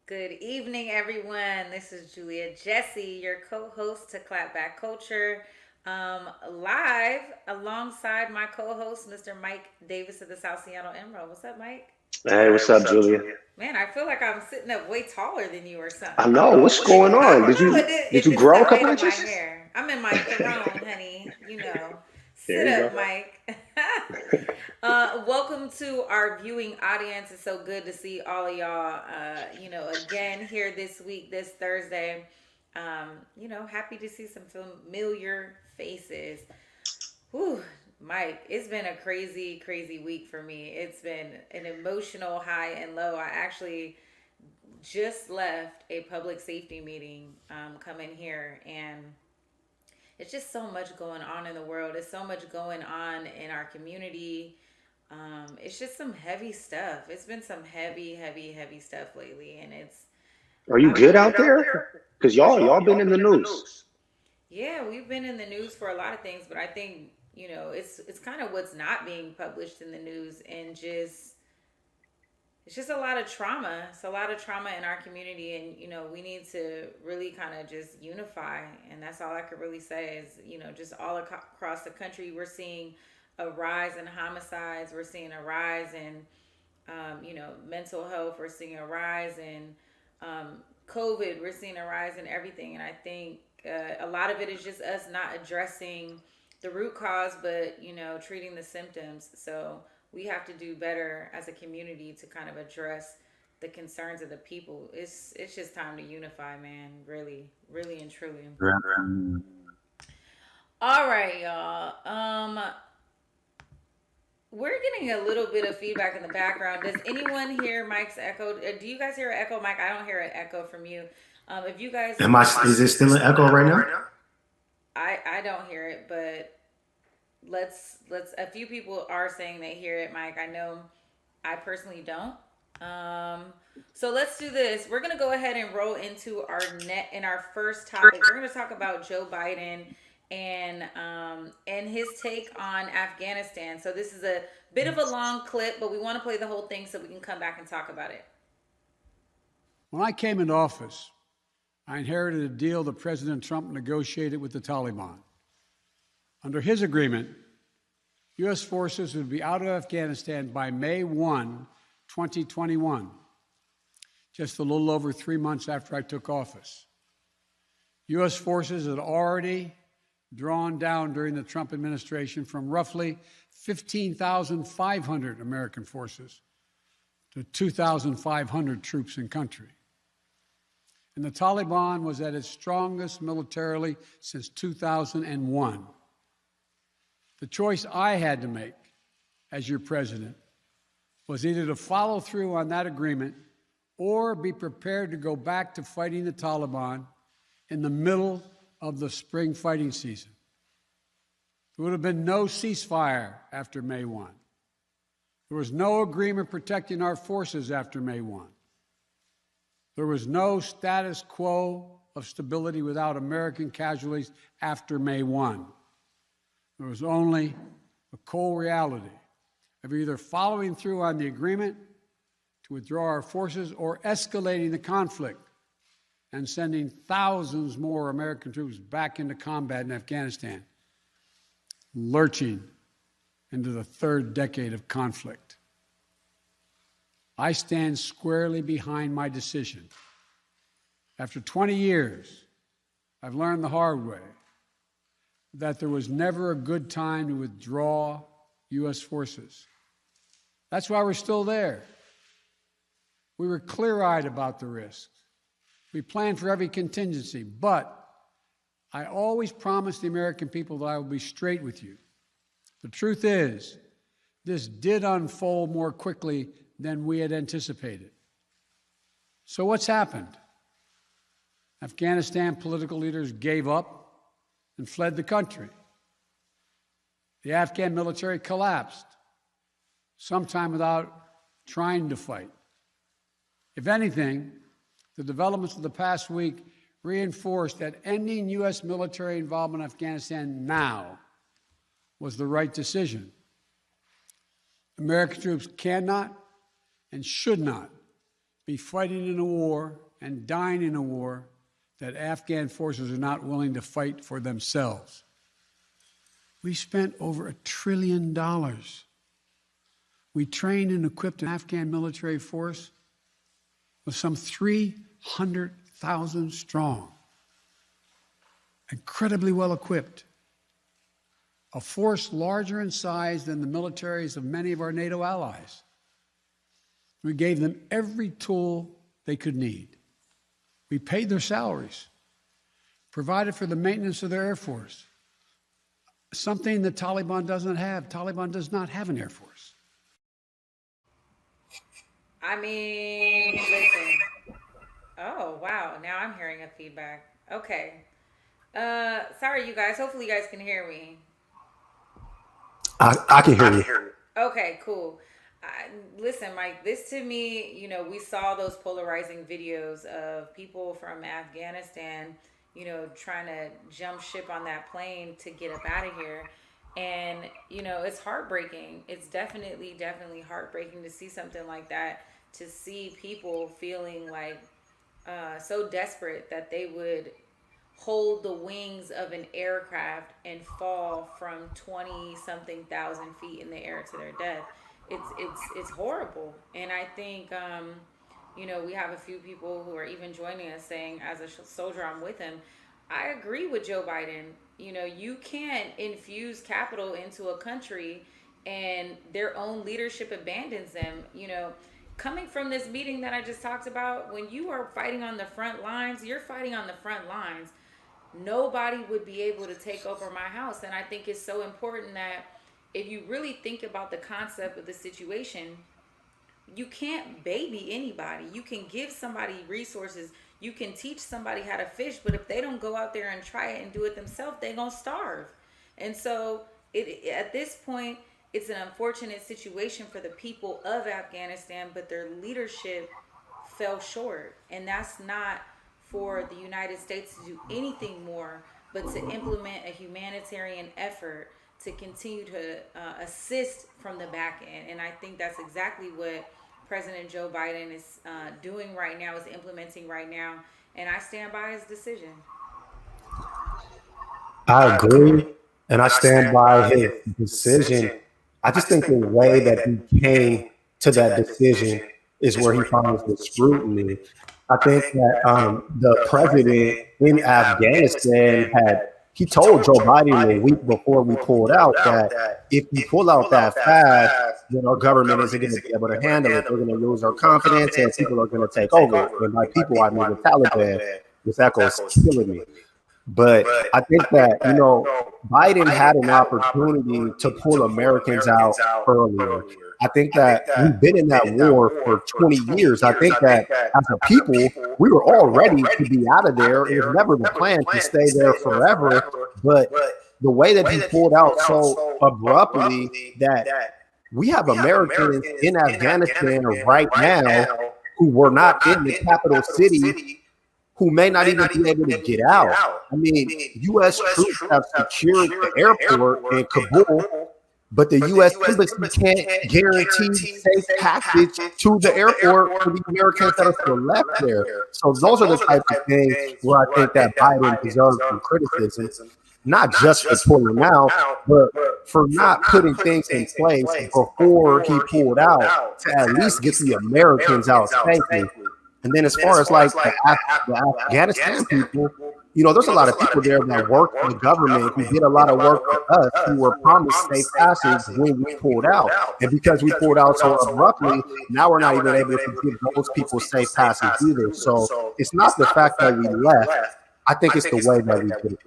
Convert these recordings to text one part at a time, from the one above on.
Good evening, everyone. This is Jessie, your co-host to Clapback Culture, live alongside my co-host, Mr. Mike Davis of the South Seattle Emerald. What's up, Mike? Hey, what's up, Julia? Man, I feel like I'm sitting up way taller than you or something. I know. What's going on? I don't know. Did you It's grow the a couple height of my inches? hair. I'm in my throne, honey. You know. There Sit you up, go. Mike. Welcome to our viewing audience. It's so good to see all of y'all, again here this week, this Thursday. Happy to see some familiar faces. Whew, Mike, it's been a crazy, crazy week for me. It's been an emotional high and low. I actually just left a public safety meeting, coming here, and it's just so much going on in the world. There's so much going on in our community. It's just some heavy stuff. It's been some heavy, heavy, heavy stuff lately, and Are you I'm good not. out there? Because y'all been in the news. Yeah, we've been in the news for a lot of things, but I think it's kind of what's not being published in the news, and just it's just a lot of trauma. It's a lot of trauma in our community, and we need to really kind of just unify, and that's all I could really say is just all across the country we're seeing a rise in homicides. We're seeing a rise in mental health. We're seeing a rise in COVID. We're seeing a rise in everything, and I think a lot of it is just us not addressing the root cause, but treating the symptoms. So we have to do better as a community to kind of address the concerns of the people. It's just time to unify, man. Really, really and truly. All right, y'all. We're getting a little bit of feedback in the background. Does anyone hear Mike's echo? Do you guys hear an echo, Mike? I don't hear an echo from you. If you guys, Is it still an echo right now? I don't hear it, but let's. A few people are saying they hear it, Mike. I know, I personally don't. So let's do this. We're gonna go ahead and roll into our first topic. We're gonna talk about Joe Biden and his take on Afghanistan. So this is a bit of a long clip, but we want to play the whole thing so we can come back and talk about it. When I came into office, I inherited a deal that President Trump negotiated with the Taliban. Under his agreement, U.S. forces would be out of Afghanistan by May 1, 2021, just a little over 3 months after I took office. U.S. forces had already drawn down during the Trump administration from roughly 15,500 American forces to 2,500 troops in country. And the Taliban was at its strongest militarily since 2001. The choice I had to make as your president was either to follow through on that agreement or be prepared to go back to fighting the Taliban in the middle of the spring fighting season. There would have been no ceasefire after May 1. There was no agreement protecting our forces after May 1. There was no status quo of stability without American casualties after May 1. There was only a cold reality of either following through on the agreement to withdraw our forces or escalating the conflict and sending thousands more American troops back into combat in Afghanistan, lurching into the third decade of conflict. I stand squarely behind my decision. After 20 years, I've learned the hard way that there was never a good time to withdraw U.S. forces. That's why we're still there. We were clear-eyed about the risks. We planned for every contingency, but I always promised the American people that I will be straight with you. The truth is, this did unfold more quickly than we had anticipated. So what's happened? Afghanistan political leaders gave up and fled the country. The Afghan military collapsed, sometime without trying to fight. If anything, the developments of the past week reinforced that ending U.S. military involvement in Afghanistan now was the right decision. American troops cannot and should not be fighting in a war and dying in a war that Afghan forces are not willing to fight for themselves. We spent over $1 trillion. We trained and equipped an Afghan military force with some 300,000 strong, incredibly well equipped, a force larger in size than the militaries of many of our NATO allies. We gave them every tool they could need. We paid their salaries, provided for the maintenance of their Air Force, something the Taliban doesn't have. Taliban does not have an Air Force. I mean, listen. Oh, wow. Now I'm hearing a feedback. Okay. Sorry, you guys. Hopefully you guys can hear me. I can hear you. Okay, cool. Listen, Mike, this to me, we saw those polarizing videos of people from Afghanistan, trying to jump ship on that plane to get up out of here. And, it's heartbreaking. It's definitely heartbreaking to see something like that, to see people feeling like so desperate that they would hold the wings of an aircraft and fall from 20-something thousand feet in the air to their death. It's horrible. And I think, we have a few people who are even joining us saying, as a soldier, I'm with him. I agree with Joe Biden. You can't infuse capital into a country and their own leadership abandons them. Coming from this meeting that I just talked about, when you are fighting on the front lines, you're fighting on the front lines. Nobody would be able to take over my house. And I think it's so important that if you really think about the concept of the situation, you can't baby anybody. You can give somebody resources. You can teach somebody how to fish, but if they don't go out there and try it and do it themselves, they're going to starve. And so at this point, it's an unfortunate situation for the people of Afghanistan, but their leadership fell short. And that's not for the United States to do anything more, but to implement a humanitarian effort to continue to assist from the back end. And I think that's exactly what President Joe Biden is doing right now, is implementing right now. And I stand by his decision. I agree, and I stand by his decision. I just think the way that he came to that decision is where he finds the scrutiny. I think that the president in Afghanistan he told Joe Biden a week before we pulled out that if we pull out that fast, then our government isn't going to be able to handle it. We're going to lose our confidence and people are going to take over. And by people, I mean the Taliban. This echo's killing me. But I think that, Biden had an opportunity to pull Americans out earlier. I think that we've been in that war for 20 years. I think that as a people, we were all ready to be out of there. It was never the plan to stay there forever. But the way that he pulled out so abruptly, that we have Americans in Afghanistan right now who were not in the capital city, who may not even be able to get out. I mean, U.S. troops have secured the airport in Kabul, but the U.S. embassy can't guarantee safe passage to the airport for the Americans that are still left there. So those are the types of things where I think that Biden deserves some criticism, not just for pulling out, but for not putting things in place before he pulled out to at least get the Americans out safely. And then as far as like the Afghanistan people, you know, there's a lot of people there that work for the government who did a lot of work for us who were promised safe passage when we pulled out. And because we pulled out so abruptly, now we're not even able to give those people safe passage either. So it's not the fact that we left. I think it's the way that we did it.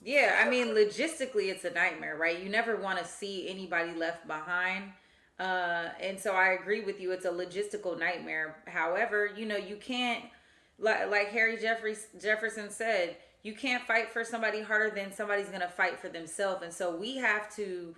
Yeah, I mean, logistically, it's a nightmare, right? You never want to see anybody left behind. And so I agree with you. It's a logistical nightmare. However, you know, you can't, like Harry Jefferson said, you can't fight for somebody harder than somebody's going to fight for themselves. And so we have to,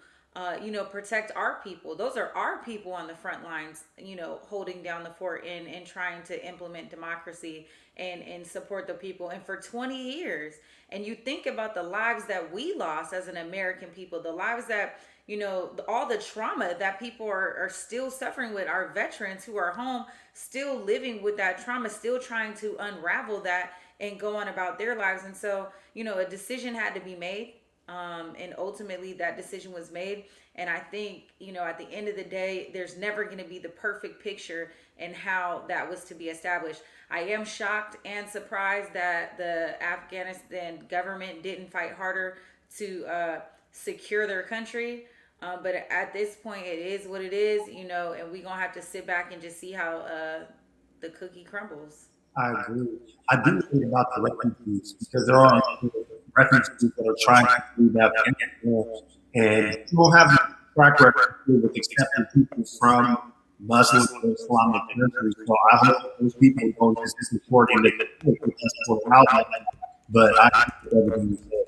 you know, protect our people. Those are our people on the front lines, you know, holding down the fort and trying to implement democracy and support the people. And for 20 years, and you think about the lives that we lost as an American people, the lives that, you know, all the trauma that people are still suffering with, our veterans who are home, still living with that trauma, still trying to unravel that and go on about their lives. And so, you know, a decision had to be made. And ultimately that decision was made. And I think, you know, at the end of the day, there's never going to be the perfect picture in how that was to be established. I am shocked and surprised that the Afghanistan government didn't fight harder to secure their country. But at this point, it is what it is, you know, and we're going to have to sit back and just see how the cookie crumbles. I agree. I do think about the refugees because there are refugees that are trying to leave Afghanistan, and you don't have a track record with accepting people from Muslim or Islamic countries. So I hope those people don't just support him. But I think everything is good.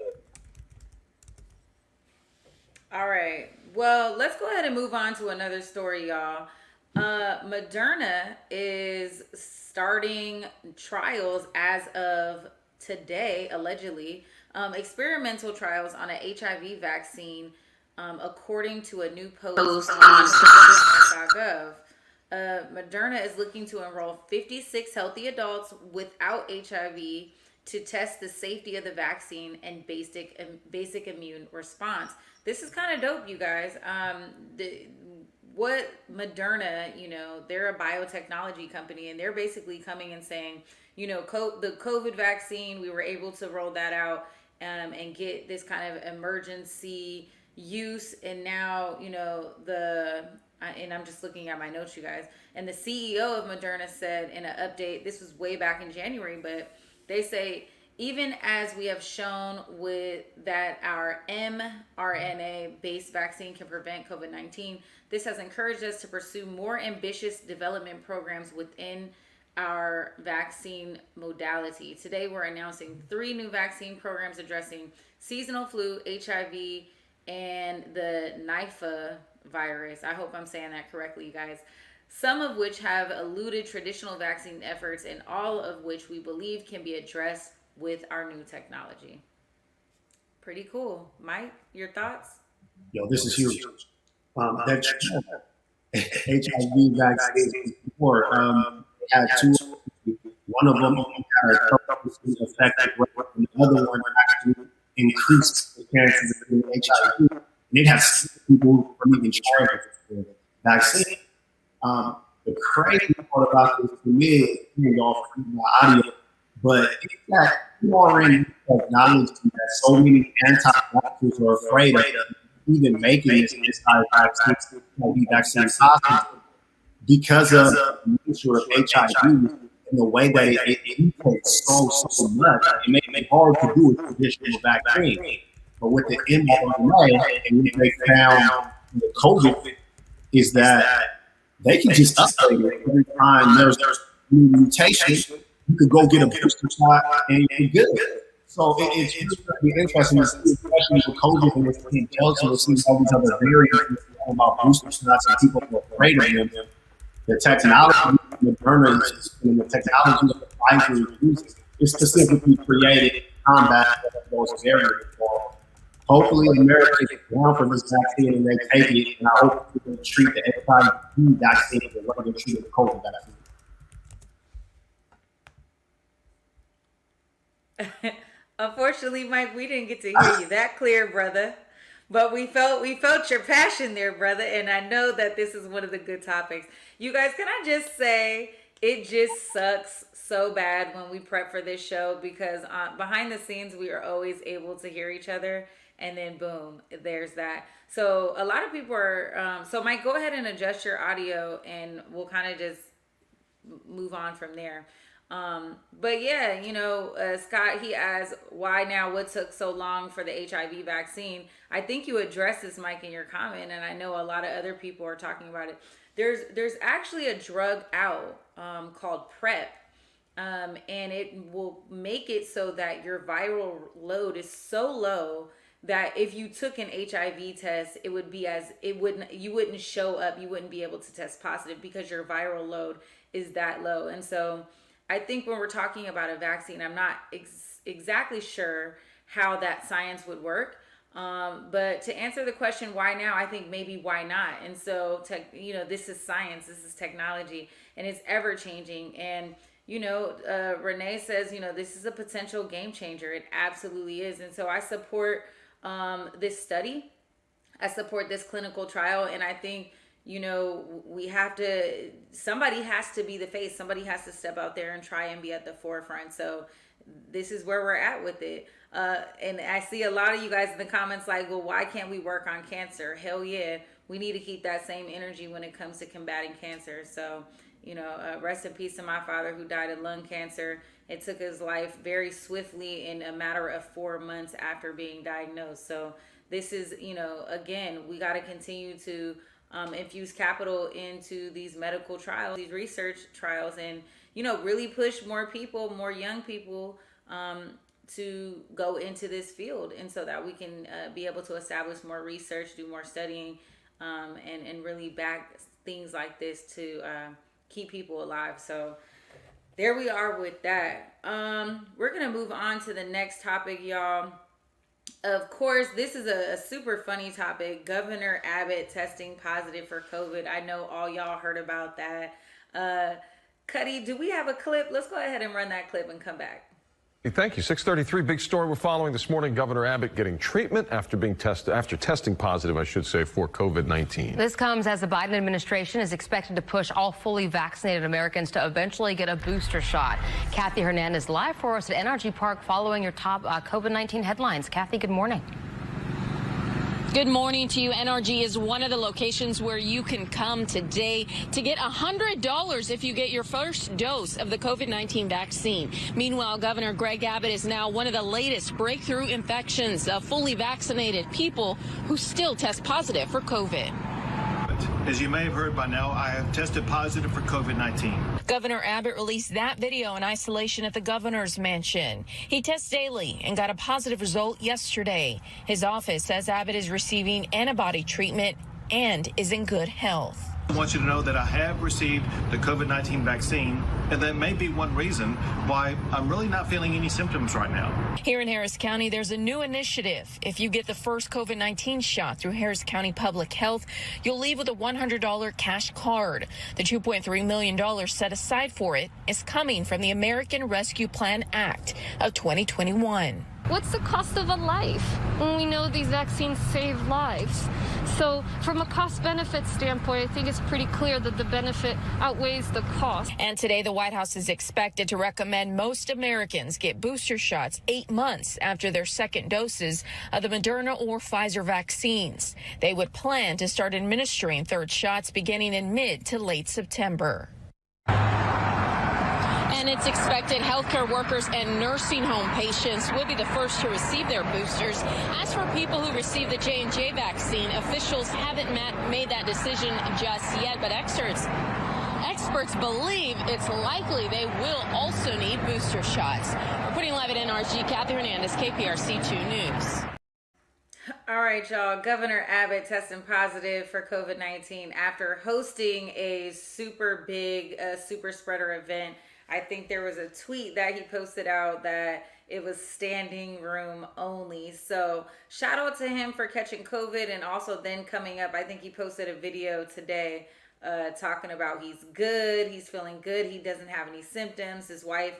All right. Well, let's go ahead and move on to another story, y'all. Moderna is starting trials as of today, allegedly, experimental trials on an HIV vaccine, according to a new post on ClinicalTrials.gov. Moderna is looking to enroll 56 healthy adults without HIV to test the safety of the vaccine and basic immune response. This is kind of dope, you guys. What Moderna, you know, they're a biotechnology company, and they're basically coming and saying, you know, the COVID vaccine, we were able to roll that out and get this kind of emergency use. And now, you know, and I'm just looking at my notes, you guys. And the CEO of Moderna said in an update, this was way back in January, but they say, even as we have shown with that our mRNA-based vaccine can prevent COVID-19, this has encouraged us to pursue more ambitious development programs within our vaccine modality. Today, we're announcing 3 new vaccine programs addressing seasonal flu, HIV, and the Nipah virus. I hope I'm saying that correctly, you guys. Some of which have eluded traditional vaccine efforts, and all of which we believe can be addressed with our new technology. Pretty cool. Mike, your thoughts? Yo, this is huge. That HIV vaccine before had 2. One of them had a 30% effective rate, and the other one actually increased the chances of getting HIV. And it has people from even trying the vaccine. The crazy part about this to me is hearing y'all from my audio, but it's that you already acknowledge that so many anti-vaxxers are afraid of even making this anti-vaccine possible because of the nature of HIV and the way that it mutates so much. It makes it hard to do a traditional vaccine. But with the mRNA, and what they found with COVID is that they can just update it every time there's a mutation. You could go get a booster shot and you're good. So it's really interesting to see, especially with COVID and with Delta, we're seeing all these other variants about booster shots and people are afraid of them. The technology Moderna and the technology that Pfizer uses is specifically created to combat those barriers. Hopefully, America is down for this vaccine and they take it, and I hope we can treat the HIV vaccine the way they treat the COVID vaccine. Unfortunately, Mike, we didn't get to hear you that clear, brother. But we felt your passion there, brother, and I know that this is one of the good topics. You guys, can I just say, it just sucks so bad when we prep for this show, because behind the scenes we are always able to hear each other, and then boom, there's that. So a lot of people are, so Mike, go ahead and adjust your audio and we'll kind of just move on from there. But yeah, you know, Scott, he asked, why now? What took so long for the HIV vaccine? I think you addressed this, Mike, in your comment, and I know a lot of other people are talking about it. There's actually a drug out called PrEP, and it will make it so that your viral load is so low that if you took an HIV test, you wouldn't show up, you wouldn't be able to test positive because your viral load is that low. And so I think when we're talking about a vaccine, I'm not exactly sure how that science would work. But to answer the question, why now? I think maybe why not? And so, this is science, this is technology, and it's ever changing. And, Renee says, this is a potential game changer. It absolutely is. And so I support this study. I support this clinical trial. And I think, somebody has to be the face. Somebody has to step out there and try and be at the forefront. So this is where we're at with it. And I see a lot of you guys in the comments like, well, why can't we work on cancer? Hell yeah. We need to keep that same energy when it comes to combating cancer. So, rest in peace to my father who died of lung cancer. It took his life very swiftly in a matter of 4 months after being diagnosed. So this is, again, we got to continue to infuse capital into these medical trials, these research trials, and, really push more people, more young people to go into this field. And so that we can be able to establish more research, do more studying, and really back things like this to keep people alive. So there we are with that. We're going to move on to the next topic, y'all. Of course, this is a super funny topic. Governor Abbott testing positive for COVID. I know all y'all heard about that. Cuddy, do we have a clip? Let's go ahead and run that clip and come back. Thank you. 6:33, big story we're following this morning. Governor Abbott getting treatment after testing positive, for COVID-19. This comes as the Biden administration is expected to push all fully vaccinated Americans to eventually get a booster shot. Kathy Hernandez live for us at NRG Park following your top COVID-19 headlines. Kathy, good morning. Good morning to you. NRG is one of the locations where you can come today to get $100 if you get your first dose of the COVID-19 vaccine. Meanwhile, Governor Greg Abbott is now one of the latest breakthrough infections of fully vaccinated people who still test positive for COVID. As you may have heard by now, I have tested positive for COVID-19. Governor Abbott released that video in isolation at the governor's mansion. He tests daily and got a positive result yesterday. His office says Abbott is receiving antibody treatment and is in good health. I want you to know that I have received the COVID-19 vaccine, and that may be one reason why I'm really not feeling any symptoms right now. Here in Harris County, there's a new initiative. If you get the first COVID-19 shot through Harris County Public Health, you'll leave with a $100 cash card. The $2.3 million set aside for it is coming from the American Rescue Plan Act of 2021. What's the cost of a life when we know these vaccines save lives? So from a cost-benefit standpoint, I think it's pretty clear that the benefit outweighs the cost. And today, the White House is expected to recommend most Americans get booster shots 8 months after their second doses of the Moderna or Pfizer vaccines. They would plan to start administering third shots beginning in mid to late September. And it's expected healthcare workers and nursing home patients will be the first to receive their boosters. As for people who receive the J&J vaccine, officials haven't made that decision just yet, but experts believe it's likely they will also need booster shots. Reporting live at NRG, Kathy Hernandez, KPRC 2 News. All right, y'all. Governor Abbott testing positive for COVID-19 after hosting a super big super spreader event. I think there was a tweet that he posted out that it was standing room only. So shout out to him for catching COVID and also then coming up. I think he posted a video today talking about he's good, he's feeling good, he doesn't have any symptoms. His wife,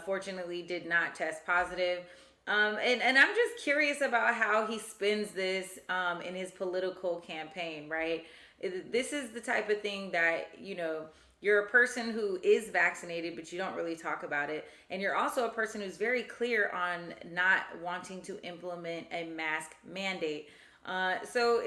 fortunately, did not test positive. And I'm just curious about how he spins this in his political campaign, right? This is the type of thing that, you're a person who is vaccinated, but you don't really talk about it. And you're also a person who's very clear on not wanting to implement a mask mandate. So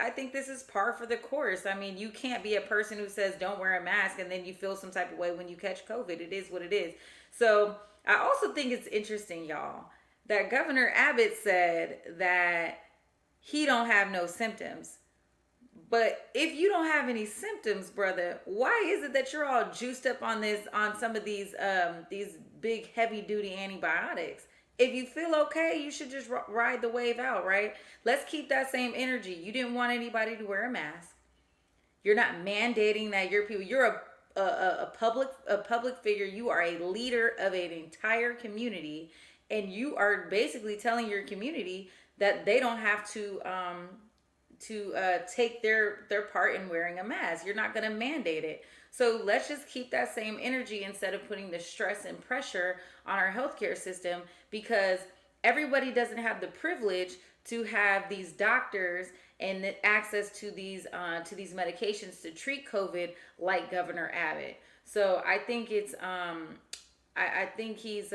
I think this is par for the course. I mean, you can't be a person who says don't wear a mask and then you feel some type of way when you catch COVID. It is what it is. So I also think it's interesting, y'all, that Governor Abbott said that he don't have no symptoms. But if you don't have any symptoms, brother, why is it that you're all juiced up on some of these big heavy duty antibiotics? If you feel okay, you should just ride the wave out, right? Let's keep that same energy. You didn't want anybody to wear a mask. You're not mandating that your people. You're a public figure. You are a leader of an entire community, and you are basically telling your community that they don't have to take their part in wearing a mask. You're not going to mandate it. So let's just keep that same energy instead of putting the stress and pressure on our healthcare system, because everybody doesn't have the privilege to have these doctors and the access to these medications to treat COVID like Governor Abbott. So I think it's I think he's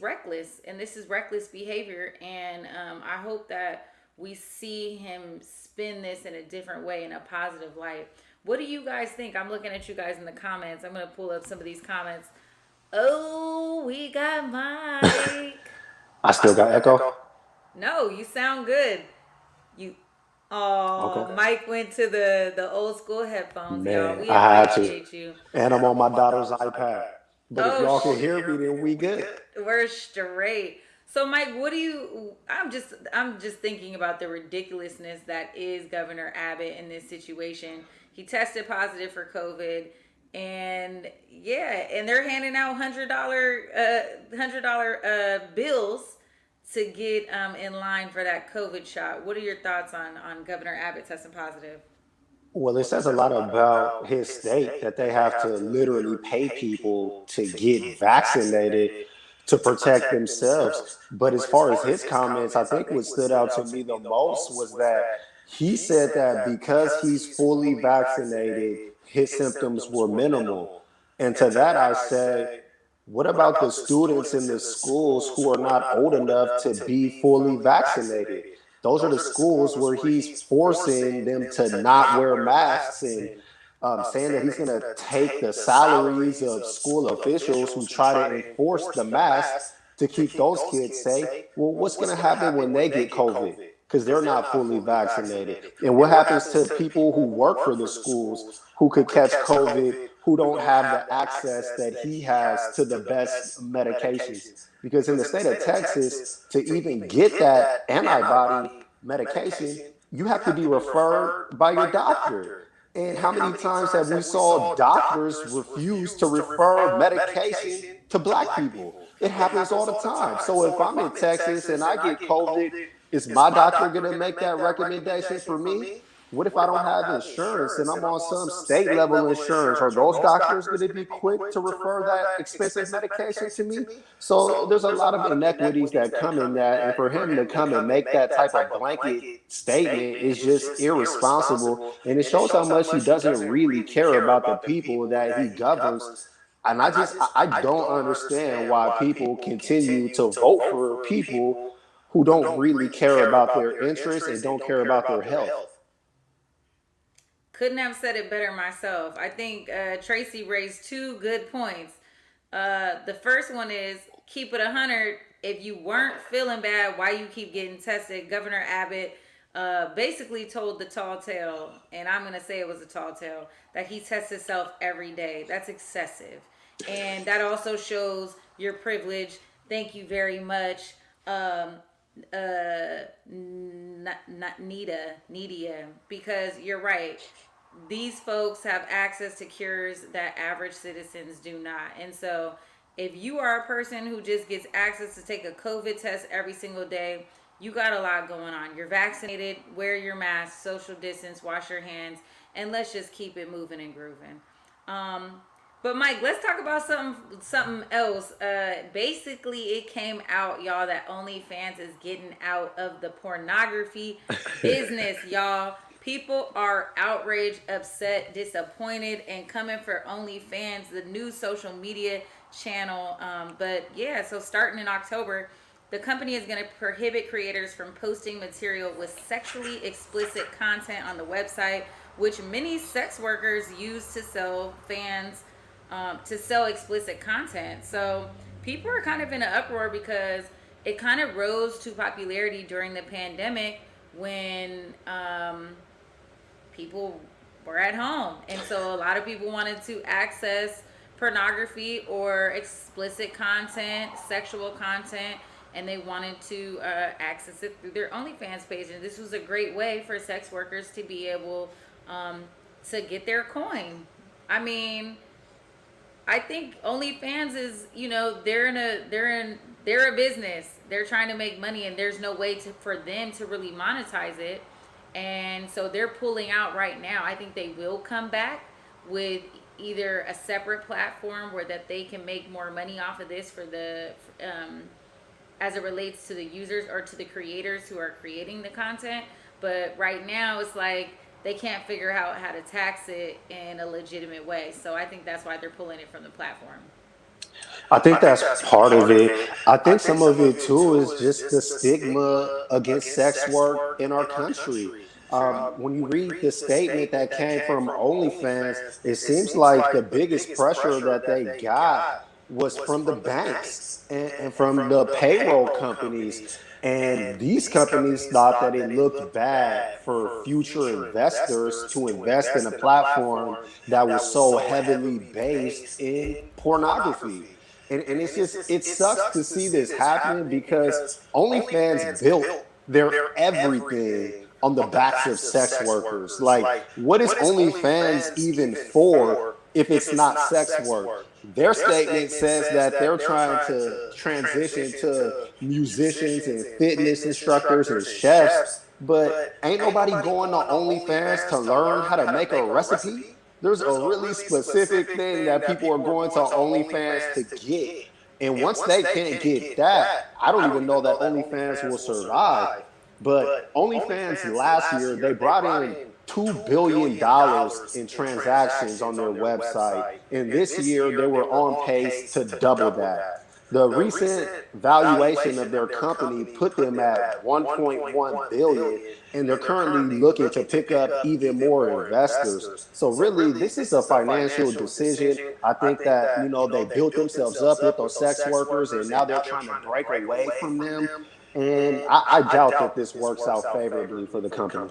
reckless, and this is reckless behavior. And I hope that we see him spin this in a different way, in a positive light. What do you guys think? I'm looking at you guys in the comments. I'm going to pull up some of these comments. Oh, we got Mike. I still got echo. No, you sound good. Okay. Mike went to the old school headphones, Man, y'all. We I had appreciate to. you. And I'm on my daughter's iPad. But if y'all can hear me, then we good. We're straight. So, Mike, I'm just thinking about the ridiculousness that is Governor Abbott in this situation. He tested positive for COVID, and they're handing out $100 bills to get in line for that COVID shot. What are your thoughts on Governor Abbott testing positive? Well, it says a lot about his state that they have to literally pay people to get vaccinated to protect themselves. But as far as his comments, I think what stood out to me the most was that he said that because he's fully vaccinated, his symptoms were minimal. And to that I say, what about the students in the schools who are not old enough to be fully vaccinated? Those are the schools where he's forcing them to not wear masks and saying that he's going to take the salaries of school officials who try to enforce the mask to keep those kids safe. Well, what's going to happen when they get COVID? Because they're not fully vaccinated. And what happens to people who work for the schools who could catch COVID, who don't have the access that he has to the best medications? Because in the state of Texas, to even get that antibody medication, you have to be referred by your doctor. And how many times have we saw doctors refuse to refer medication to Black people? It happens all the time. So if I'm in Texas and I get COVID, is my doctor going to make that recommendation for me? What if I don't have insurance and I'm on some state level insurance? Are those doctors going to be quick to refer that expensive medication to me? So there's a lot of inequities that come in that. And for him to come and make that type of blanket statement is just irresponsible. And it shows how much he doesn't really care about the people that he governs. And I don't understand why people continue to vote for people who don't really care about their interests and don't care about their health. Couldn't have said it better myself. I think Tracy raised two good points. The first one is keep it 100. If you weren't feeling bad, why you keep getting tested? Governor Abbott basically told the tall tale, and I'm going to say it was a tall tale, that he tests himself every day. That's excessive. And that also shows your privilege. Thank you very much. not Nidia, because you're right. These folks have access to cures that average citizens do not. And so if you are a person who just gets access to take a COVID test every single day, you got a lot going on. You're vaccinated, wear your mask, social distance, wash your hands, and let's just keep it moving and grooving. But Mike, let's talk about something else. Basically, it came out, y'all, that OnlyFans is getting out of the pornography business, y'all. People are outraged, upset, disappointed, and coming for OnlyFans, the new social media channel. But yeah, so starting in October, the company is going to prohibit creators from posting material with sexually explicit content on the website, which many sex workers use to sell fans, to sell explicit content. So people are kind of in an uproar because it kind of rose to popularity during the pandemic when people were at home. And so a lot of people wanted to access pornography or explicit content, sexual content, and they wanted to access it through their OnlyFans page. And this was a great way for sex workers to be able to get their coin. I mean, I think OnlyFans is, they're a business. They're trying to make money, and there's no way for them to really monetize it. And so they're pulling out right now. I think they will come back with either a separate platform where that they can make more money off of this for the as it relates to the users or to the creators who are creating the content. But right now it's like they can't figure out how to tax it in a legitimate way. So I think that's why they're pulling it from the platform. I think that's part of it. I think some of it too is just the stigma against sex work in our country. When you read the statement that came from OnlyFans, it seems like the biggest pressure that they got was from the banks and from the payroll companies. And these companies thought that it looked bad for future investors to invest in a platform that was so heavily based in pornography. And it sucks to see this happening because OnlyFans built their everything on the backs of sex workers. Like, what is OnlyFans even for if it's not sex work? Their statement says that they're trying to transition to musicians and fitness instructors and chefs, but ain't nobody going to OnlyFans to learn how to make a recipe. There's a really specific thing that people are going to OnlyFans to get. And once they can't get that, I don't even know that OnlyFans will survive. But OnlyFans last year, they brought in $2 billion in transactions on their website. And this year, they were on pace to double that. The recent valuation of their company put them at $1.1 billion, and they're currently looking to pick up even more investors. So really, this is a financial decision. I think that, they built themselves up with those sex workers, and now they're trying to break away from them. And I doubt that this works out favorably for the company.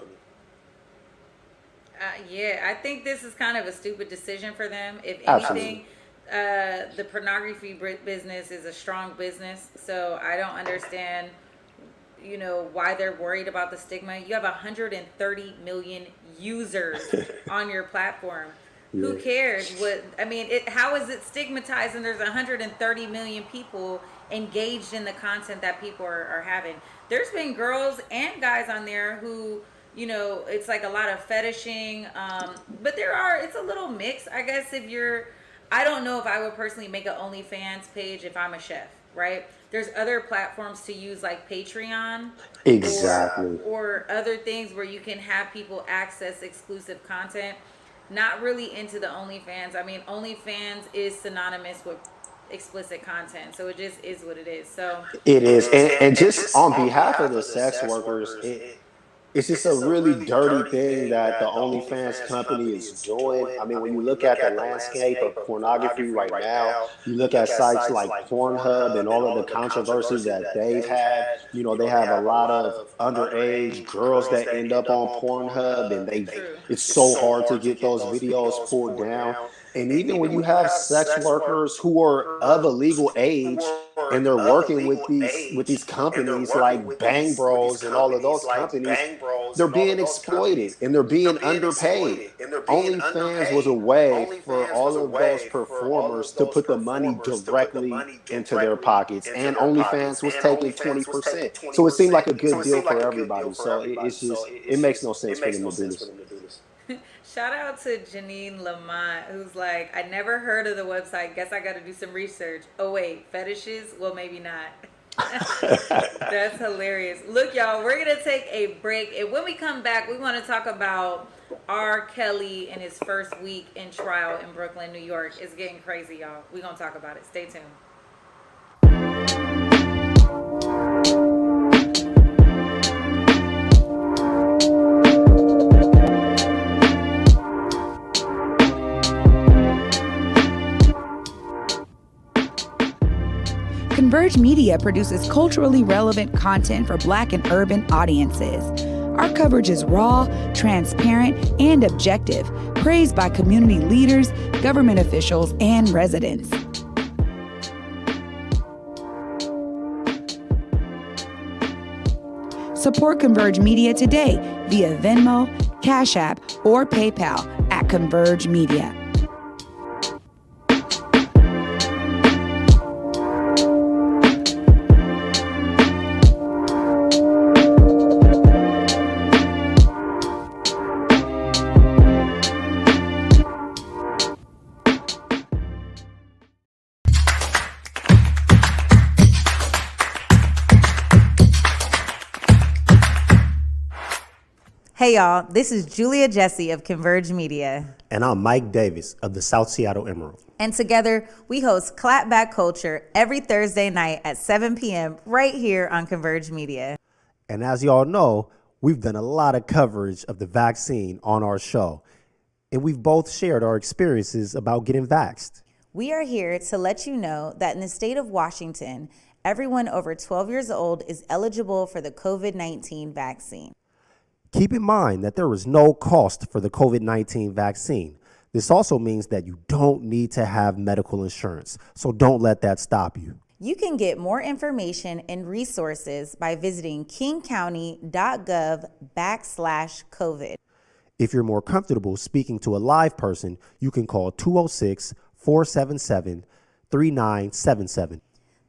Yeah, I think this is kind of a stupid decision for them. If anything, the pornography business is a strong business. So I don't understand, why they're worried about the stigma. You have 130 million users on your platform. Yeah. Who cares? How is it stigmatized? And there's 130 million people engaged in the content that people are having. There's been girls and guys on there who, it's like a lot of fetishing, but it's a little mixed. I guess I don't know if I would personally make an OnlyFans page if I'm a chef, right? There's other platforms to use like Patreon. Exactly. Or other things where you can have people access exclusive content. Not really into the OnlyFans. OnlyFans is synonymous with explicit content, so it just is what it is. So it is, and just on behalf of the sex workers, it's just a really dirty thing that the OnlyFans company is doing. When you look at the landscape of pornography right now, you look at sites like Pornhub and all of the controversies that they've had. They have a lot of underage girls that end up on Pornhub, and it's so hard to get those videos pulled down. And even when you have sex workers who are of a legal age and they're working with these companies like Bang Bros and all of those companies. They're being exploited and they're being underpaid. OnlyFans was a way for all of those performers to put the money directly into their pockets, and OnlyFans was taking 20%. So it seemed like a good deal for everybody. So it makes no sense for them to do this. Shout out to Janine Lamont, who's like, I never heard of the website. Guess I got to do some research. Oh, wait, fetishes? Well, maybe not. That's hilarious. Look, y'all, we're going to take a break. And when we come back, we want to talk about R. Kelly and his first week in trial in Brooklyn, New York. It's getting crazy, y'all. We're going to talk about it. Stay tuned. Converge Media produces culturally relevant content for Black and urban audiences. Our coverage is raw, transparent, and objective, praised by community leaders, government officials, and residents. Support Converge Media today via Venmo, Cash App, or PayPal at Converge Media. Hey y'all, this is Julia Jessie of Converge Media. And I'm Mike Davis of the South Seattle Emerald. And together we host Clapback Culture every Thursday night at 7 p.m. right here on Converge Media. And as y'all know, we've done a lot of coverage of the vaccine on our show. And we've both shared our experiences about getting vaxxed. We are here to let you know that in the state of Washington, everyone over 12 years old is eligible for the COVID-19 vaccine. Keep in mind that there is no cost for the COVID-19 vaccine. This also means that you don't need to have medical insurance, so don't let that stop you. You can get more information and resources by visiting kingcounty.gov/COVID. If you're more comfortable speaking to a live person, you can call 206-477-3977.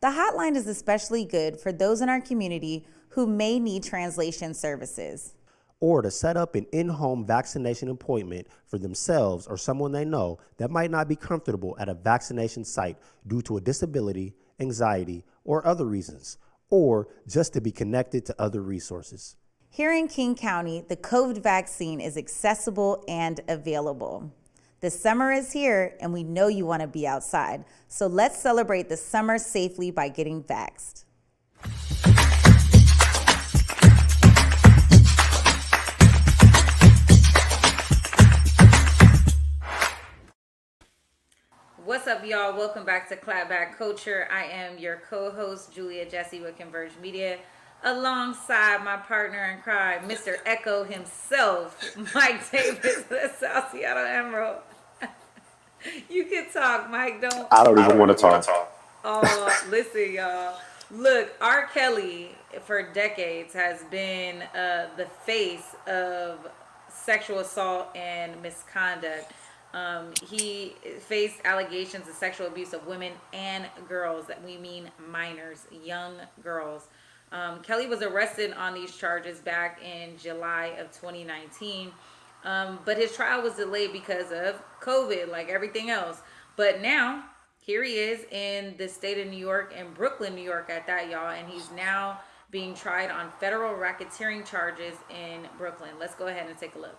The hotline is especially good for those in our community who may need translation services. Or to set up an in-home vaccination appointment for themselves or someone they know that might not be comfortable at a vaccination site due to a disability, anxiety, or other reasons, or just to be connected to other resources. Here in King County, the COVID vaccine is accessible and available. The summer is here, and we know you want to be outside. So let's celebrate the summer safely by getting vaxxed. What's up, y'all? Welcome back to Clapback Culture. I am your co-host, Julia Jessie with Converge Media, alongside my partner in crime, Mr. Echo himself, Mike Davis, the South Seattle Emerald. You can talk, Mike. I don't even want to talk. Oh, listen, y'all. Look, R. Kelly, for decades, has been the face of sexual assault and misconduct. He faced allegations of sexual abuse of women and girls, that we mean minors, young girls. Kelly was arrested on these charges back in July of 2019, but his trial was delayed because of COVID, like everything else. But now, here he is in the state of New York, in Brooklyn, New York at that, y'all, and he's now being tried on federal racketeering charges in Brooklyn. Let's go ahead and take a look.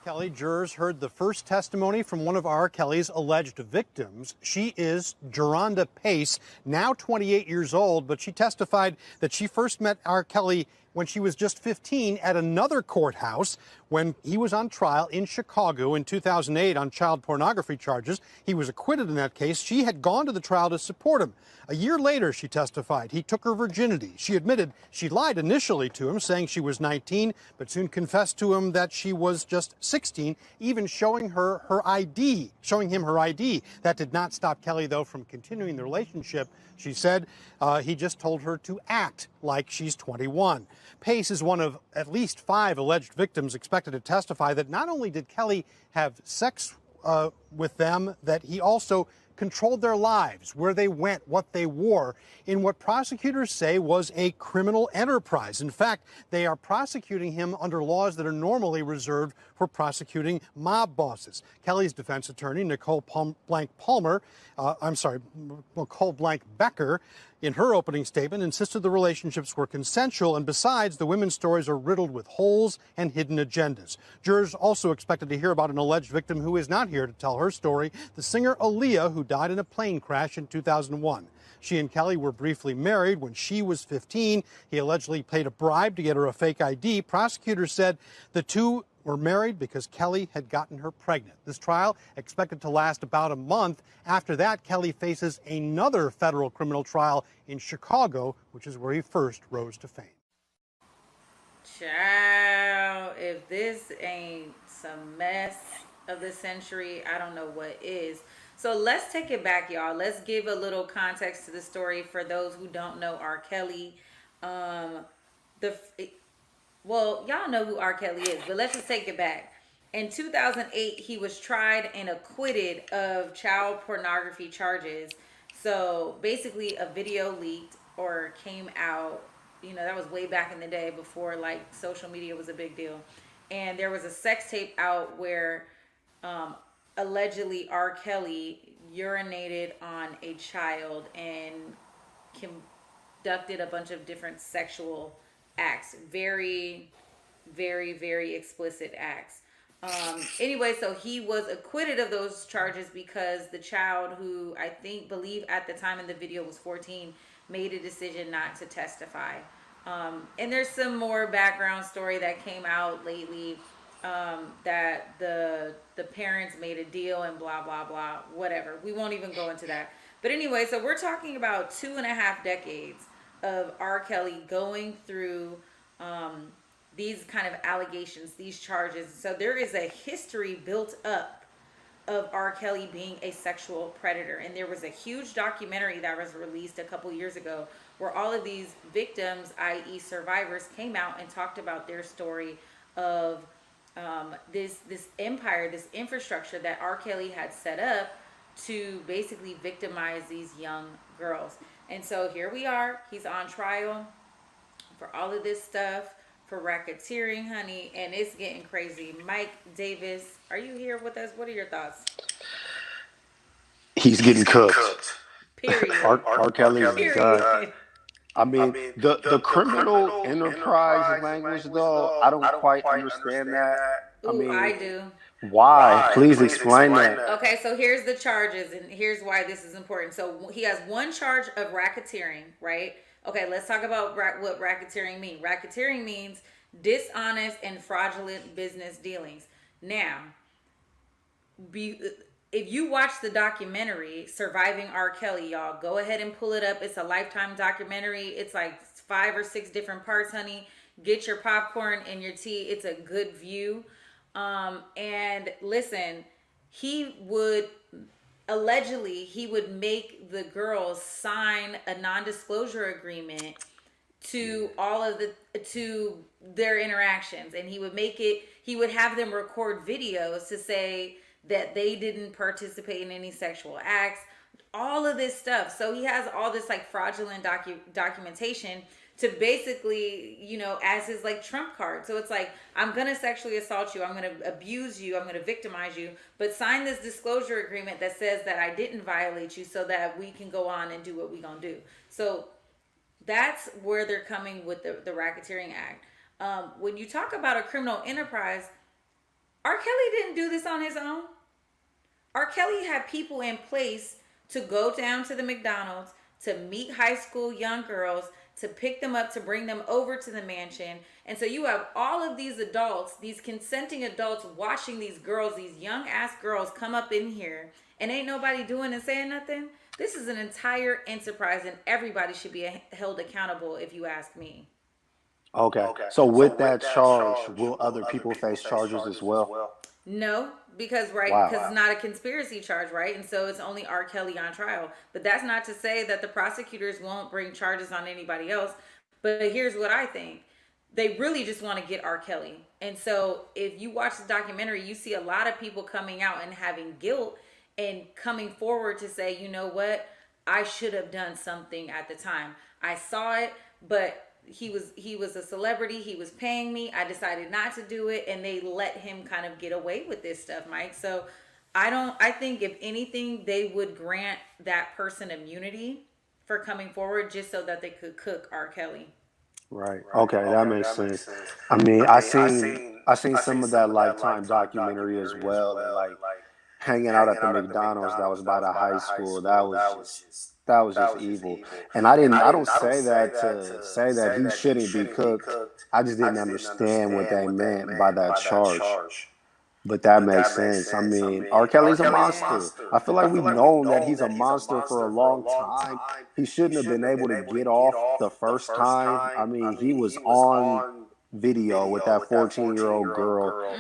Kelly, jurors heard the first testimony from one of R. Kelly's alleged victims. She is Geronda Pace, now 28 years old, but she testified that she first met R. Kelly when she was just 15 at another courthouse when he was on trial in Chicago in 2008 on child pornography charges. He was acquitted in that case. She had gone to the trial to support him. A year later, she testified, he took her virginity. She admitted she lied initially to him, saying she was 19, but soon confessed to him that she was just 16, even showing him her ID. That did not stop Kelly, though, from continuing the relationship. She said he just told her to act like she's 21. Pace is one of at least 5 alleged victims expected to testify that not only did Kelly have sex with them, that he also controlled their lives, where they went, what they wore, in what prosecutors say was a criminal enterprise. In fact, they are prosecuting him under laws that are normally reserved for prosecuting mob bosses. Kelly's defense attorney, Nicole Blank Becker, in her opening statement, insisted the relationships were consensual, and besides, the women's stories are riddled with holes and hidden agendas. Jurors also expected to hear about an alleged victim who is not here to tell her story, the singer Aaliyah, who died in a plane crash in 2001. She and Kelly were briefly married when she was 15. He allegedly paid a bribe to get her a fake ID. Prosecutors said the two were married because Kelly had gotten her pregnant. This trial expected to last about a month. After that, Kelly faces another federal criminal trial in Chicago, which is where he first rose to fame. Child, if this ain't some mess of the century, I don't know what is. So let's take it back, y'all. Let's give a little context to the story for those who don't know R. Kelly. Well, y'all know who R. Kelly is, but let's just take it back. In 2008, he was tried and acquitted of child pornography charges. So basically a video leaked or came out, that was way back in the day before like social media was a big deal. And there was a sex tape out where allegedly R. Kelly urinated on a child and conducted a bunch of different sexual acts, very, very, very explicit acts. Anyway, so he was acquitted of those charges because the child, who I believe at the time in the video was 14, made a decision not to testify. And there's some more background story that came out lately, that the parents made a deal and blah, blah, blah, whatever. We won't even go into that. But anyway, so we're talking about 2.5 decades of R. Kelly going through these kind of allegations, these charges. So there is a history built up of R. Kelly being a sexual predator. And there was a huge documentary that was released a couple years ago where all of these victims, i.e. survivors, came out and talked about their story of this empire, this infrastructure that R. Kelly had set up to basically victimize these young girls. And so here we are. He's on trial for all of this stuff, for racketeering, honey, and it's getting crazy. Mike Davis, are you here with us? What are your thoughts? He's getting cooked. Period. R. Kelly is done. I mean, the criminal enterprise language, though, I don't quite understand that. Ooh, I do. Why? Please explain that. Okay, so here's the charges, and here's why this is important. So he has one charge of racketeering, right? Okay, let's talk about what racketeering means. Racketeering means dishonest and fraudulent business dealings. Now, if you watch the documentary Surviving R. Kelly, y'all, go ahead and pull it up. It's a Lifetime documentary. It's like 5 or 6 different parts, honey. Get your popcorn and your tea. It's a good view. And listen, he would make the girls sign a non-disclosure agreement to to their interactions, and he would have them record videos to say that they didn't participate in any sexual acts, all of this stuff. So he has all this like fraudulent documentation to basically, as his like trump card. So it's like, I'm going to sexually assault you. I'm going to abuse you. I'm going to victimize you. But sign this disclosure agreement that says that I didn't violate you so that we can go on and do what we're going to do. So that's where they're coming with the Racketeering Act. When you talk about a criminal enterprise, R. Kelly didn't do this on his own. R. Kelly had people in place to go down to the McDonald's, to meet high school young girls, to pick them up, to bring them over to the mansion. And so you have all of these adults, these consenting adults, watching these girls, these young ass girls come up in here, and ain't nobody doing and saying nothing. This is an entire enterprise, and everybody should be held accountable, if you ask me. Okay. So with that charge, will other people face charges as well? No, because Wow. because it's not a conspiracy charge, right? And so it's only R. Kelly on trial. But that's not to say that the prosecutors won't bring charges on anybody else. But here's what I think. They really just want to get R. Kelly. And so if you watch the documentary, you see a lot of people coming out and having guilt and coming forward to say, you know what? I should have done something at the time. I saw it, but he was a celebrity. He was paying me. I decided not to do it, and they let him kind of get away with this stuff, Mike. So I think if anything, they would grant that person immunity for coming forward just so that they could cook R. Kelly. Right. Okay, that makes sense. I mean, I seen some of that Lifetime documentary as well, and like hanging out at the McDonald's that was by the high school. That was just evil. And I don't say that to say that he shouldn't be cooked. I just didn't understand what they meant by that charge. But that makes sense. I mean, R. Kelly's a monster. I feel like we've known that he's a monster for a long time. He shouldn't have been able to get off the first time. I mean, he was on video with that 14-year-old girl.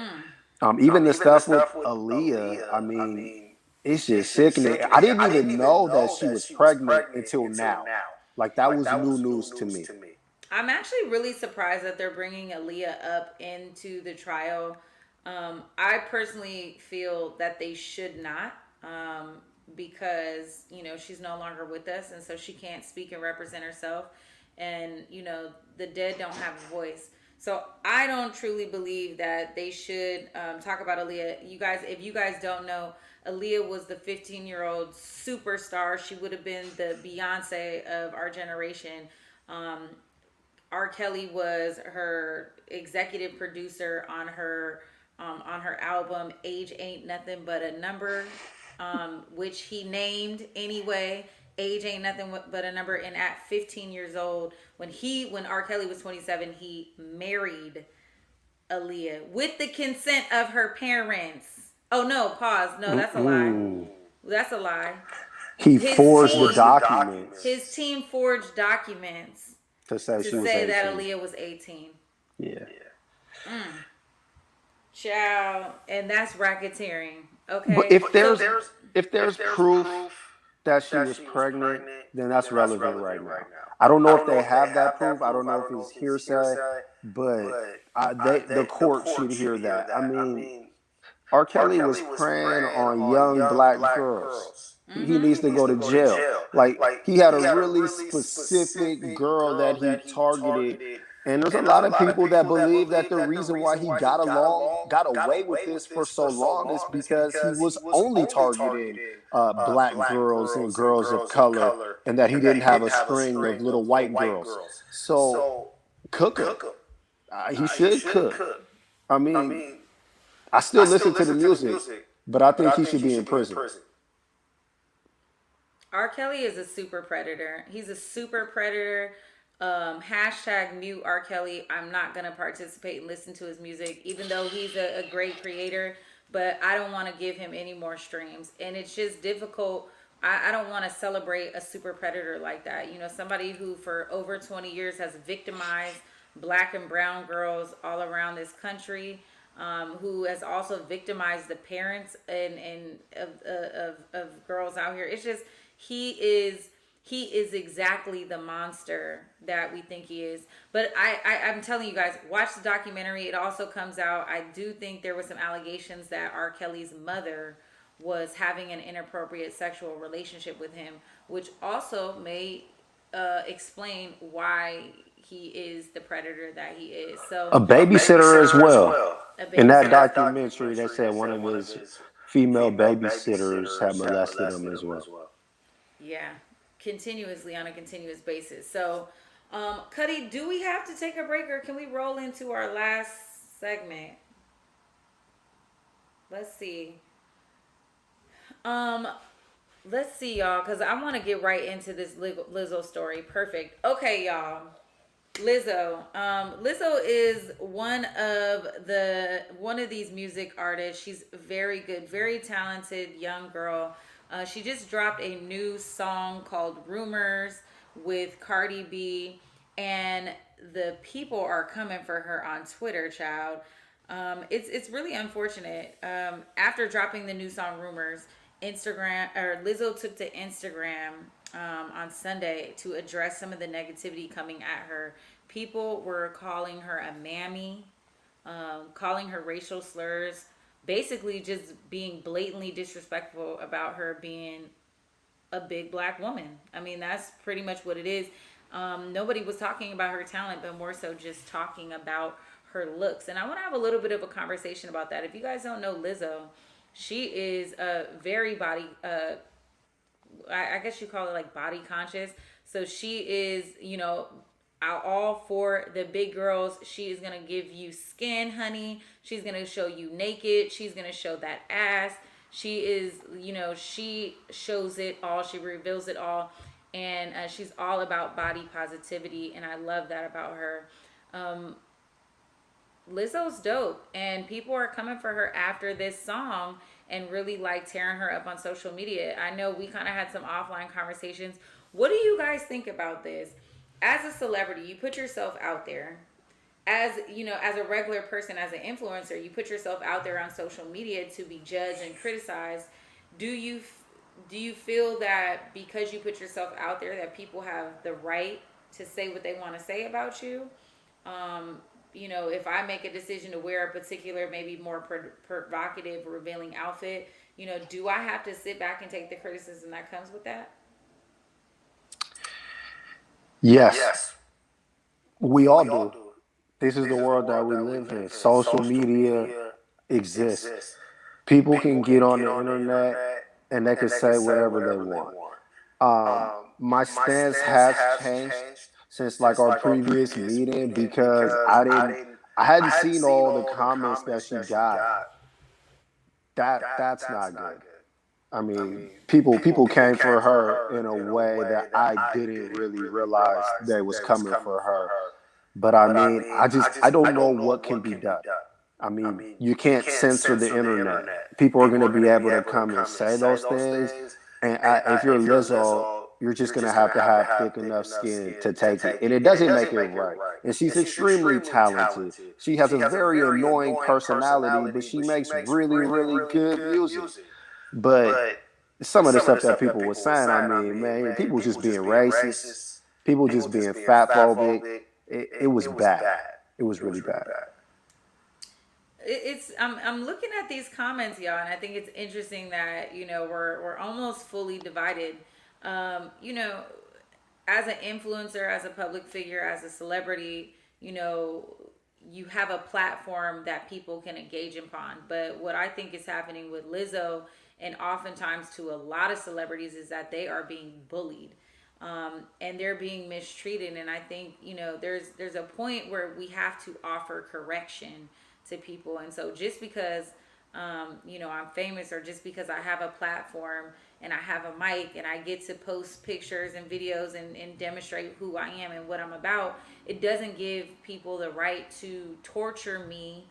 Even the stuff with Aaliyah, I mean, it's just sickening. I didn't even know that she was pregnant until now. Like, that was new news to me. I'm actually really surprised that they're bringing Aaliyah up into the trial. I personally feel that they should not, because, you know, she's no longer with us, and so she can't speak and represent herself. And, you know, the dead don't have a voice. So I don't truly believe that they should talk about Aaliyah. You guys, if you guys don't know, Aaliyah was the 15-year-old superstar. She would have been the Beyonce of our generation. R. Kelly was her executive producer on her album "Age Ain't Nothing But a Number," which he named anyway. Age ain't nothing but a number. And at 15 years old, when R. Kelly was 27, he married Aaliyah with the consent of her parents. Oh no, pause. No, that's a lie. That's a lie. He forged the documents. His team forged documents to say that Aaliyah was 18. Yeah. Child, and that's racketeering. Okay. But if there's proof that she was pregnant, then that's relevant right now. I don't know if they have that proof. I don't know if it's hearsay, but the court should hear that. I mean, R. Kelly was preying on young black girls. He needs to go to jail. Like, he had a really specific girl that he targeted. And there's a lot of people that believe that the reason why he got away with this for so long is because he was only targeting black girls and girls of color, and that he didn't have a string of little white girls. So cook him. He should cook. I mean, I still listen to the music, but I think he should be in prison. R. Kelly is a super predator. He's a super predator. Hashtag mute R. Kelly. I'm not going to participate and listen to his music, even though he's a great creator, but I don't want to give him any more streams. And it's just difficult. I don't want to celebrate a super predator like that. You know, somebody who for over 20 years has victimized black and brown girls all around this country, who has also victimized the parents and of girls out here. It's just, he is exactly the monster that we think he is. But I'm telling you guys, watch the documentary. It also comes out. I do think there were some allegations that R. Kelly's mother was having an inappropriate sexual relationship with him, which also may explain why he is the predator that he is. So a babysitter as well. In that documentary, they said one of his female babysitters had molested him as well. Yeah. Continuously, on a continuous basis. So, Cuddy, do we have to take a break, or can we roll into our last segment? Let's see. let's see, y'all, because I want to get right into this Lizzo story. Perfect. Okay, y'all. Lizzo. Lizzo is one of these music artists. She's very good, very talented young girl. She just dropped a new song called Rumors with Cardi B, and the people are coming for her on Twitter, child. It's really unfortunate. After dropping the new song Rumors, Lizzo took to Instagram on Sunday to address some of the negativity coming at her. People were calling her a mammy, calling her racial slurs, basically just being blatantly disrespectful about her being a big black woman. I mean, that's pretty much what it is. Nobody was talking about her talent, but more so just talking about her looks. And I want to have a little bit of a conversation about that. If you guys don't know Lizzo, she is a very I guess you call it like body conscious. So she is, all for the big girls. She is going to give you skin, honey. She's going to show you naked. She's going to show that ass. She is, she shows it all. She reveals it all. And she's all about body positivity. And I love that about her. Lizzo's dope. And people are coming for her after this song and really like tearing her up on social media. I know we kind of had some offline conversations. What do you guys think about this? As a celebrity, you put yourself out there. As as a regular person, as an influencer, you put yourself out there on social media to be judged and criticized. Do you feel that because you put yourself out there that people have the right to say what they want to say about you? If I make a decision to wear a particular, maybe more provocative, revealing outfit, do I have to sit back and take the criticism that comes with that? Yes, we all do. This is the world that we live in. Social media exists. People can get on the internet and they can say whatever they want. My stance has changed since like our previous meeting because I hadn't seen all the comments that she got. That's not good. I mean, people came for her in a way that I didn't really realize they was coming for her. But I mean, I don't know what can be done. I mean, you can't censor the internet. People are going to be able to come and say those things. And if you're Lizzo, you're just going to have thick enough skin to take it. And it doesn't make it right. And she's extremely talented. She has a very annoying personality, but she makes really, really good music. But some of the stuff that people were saying, I mean, man, people just being racist, people just being fat phobic. It was bad. It was really bad. I'm looking at these comments, y'all, and I think it's interesting that we're almost fully divided. As an influencer, as a public figure, as a celebrity, you have a platform that people can engage upon. But what I think is happening with Lizzo, and oftentimes to a lot of celebrities, is that they are being bullied. And they're being mistreated. And I think, there's a point where we have to offer correction to people. And so just because, I'm famous, or just because I have a platform and I have a mic and I get to post pictures and videos and demonstrate who I am and what I'm about, it doesn't give people the right to torture me